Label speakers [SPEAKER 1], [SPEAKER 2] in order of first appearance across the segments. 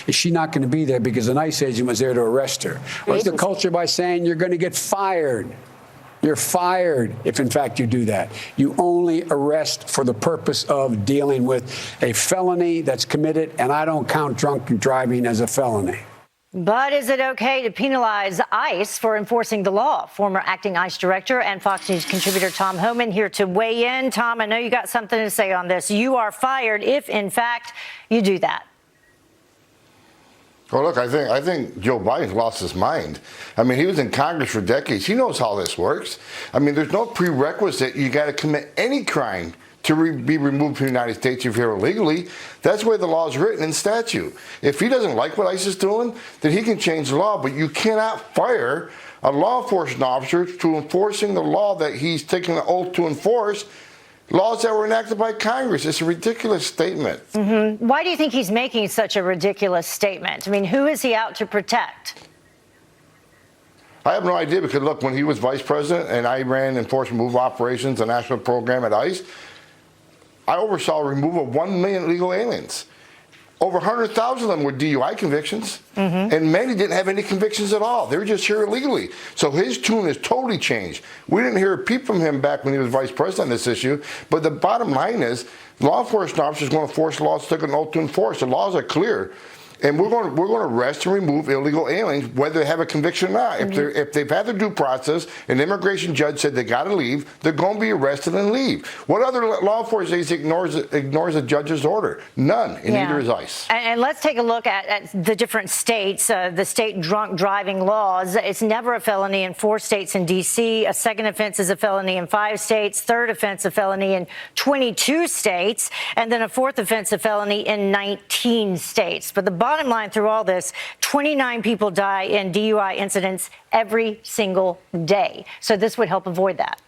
[SPEAKER 1] is she not going to be there because an ICE agent was there to arrest her? What's the culture by saying you're going to get fired? You're fired if, in fact, you do that. You only arrest for the purpose of dealing with a felony that's committed, and I don't count drunk driving as a felony.
[SPEAKER 2] But is it okay to penalize ICE for enforcing the law? Former acting ICE director and Fox News contributor Tom Homan here to weigh in. Tom, I know you got something to say on this. You are fired if, in fact, you do that.
[SPEAKER 3] Well, look, I think Joe Biden's lost his mind. I mean, he was in Congress for decades. He knows how this works. I mean, there's no prerequisite. You got to commit any crime to be removed from the United States if you're illegally. That's the way the law is written in statute. If he doesn't like what ICE is doing, then he can change the law. But you cannot fire a law enforcement officer to enforcing the law that he's taking the oath to enforce. Laws that were enacted by Congress. It's a ridiculous statement.
[SPEAKER 2] Mm-hmm. Why do you think he's making such a ridiculous statement? I mean, who is he out to protect?
[SPEAKER 3] I have no idea because, look, when he was vice president and I ran enforcement move operations, a national program at ICE, I oversaw the removal of 1 million illegal aliens. Over 100,000 of them were DUI convictions, and many didn't have any convictions at all. They were just here illegally. So his tune has totally changed. We didn't hear a peep from him back when he was vice president on this issue, but the bottom line is law enforcement officers are going to enforce laws they're going to enforce. The laws are clear. And we're going to arrest and remove illegal aliens, whether they have a conviction or not. If they've had their due process, an immigration judge said they got to leave, they're going to be arrested and leave. What other law enforcement agency ignores a judge's order? None, and neither is ICE.
[SPEAKER 2] And let's take a look at the different states, the state drunk driving laws. It's never a felony in 4 states in D.C. A second offense is a felony in 5 states. Third offense a felony in 22 states, and then a fourth offense a felony in 19 states. But the bottom line through all this, 29 people die in DUI incidents every single day. So this would help avoid that.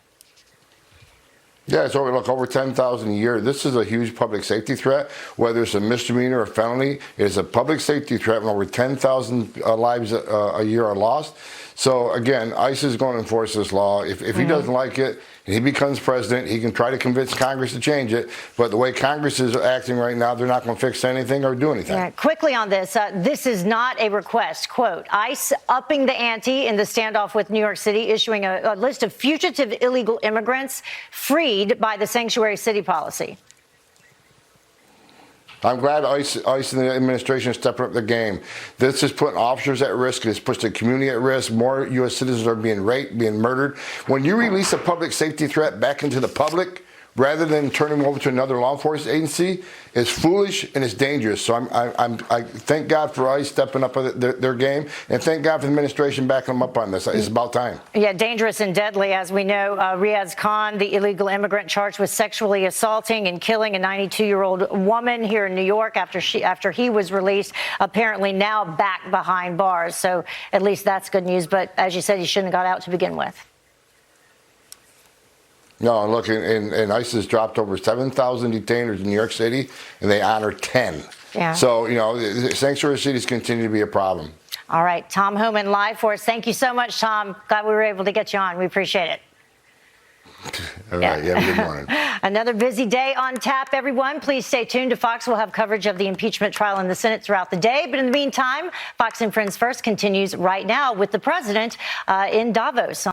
[SPEAKER 3] Yeah, it's over 10,000 a year. This is a huge public safety threat. Whether it's a misdemeanor or felony, it is a public safety threat when over 10,000 lives a year are lost. So again, ICE is going to enforce this law. If he doesn't like it and he becomes president, he can try to convince Congress to change it. But the way Congress is acting right now, they're not going to fix anything or do anything.
[SPEAKER 2] Yeah, quickly on this, this is not a request. Quote, ICE upping the ante in the standoff with New York City, issuing a list of fugitive illegal immigrants freed by the sanctuary city policy.
[SPEAKER 3] I'm glad ICE and the administration is stepping up the game. This is putting officers at risk. This puts the community at risk. More U.S. citizens are being raped, being murdered. When you release a public safety threat back into the public, rather than turning them over to another law enforcement agency, is foolish and it's dangerous. So I thank God for ICE stepping up their game, and thank God for the administration backing them up on this. It's about time. Yeah,
[SPEAKER 2] dangerous and deadly, as we know. Riaz Khan, the illegal immigrant charged with sexually assaulting and killing a 92-year-old woman here in New York after he was released, apparently now back behind bars. So at least that's good news. But as you said, he shouldn't have got out to begin with.
[SPEAKER 3] No, look, and ICE has dropped over 7,000 detainers in New York City, and they honor 10. Yeah. So, sanctuary cities continue to be a problem.
[SPEAKER 2] All right, Tom Homan live for us. Thank you so much, Tom. Glad we were able to get you on. We appreciate it.
[SPEAKER 3] All right, good morning.
[SPEAKER 2] Another busy day on tap, everyone. Please stay tuned to Fox. We'll have coverage of the impeachment trial in the Senate throughout the day. But in the meantime, Fox and Friends First continues right now with the president in Davos.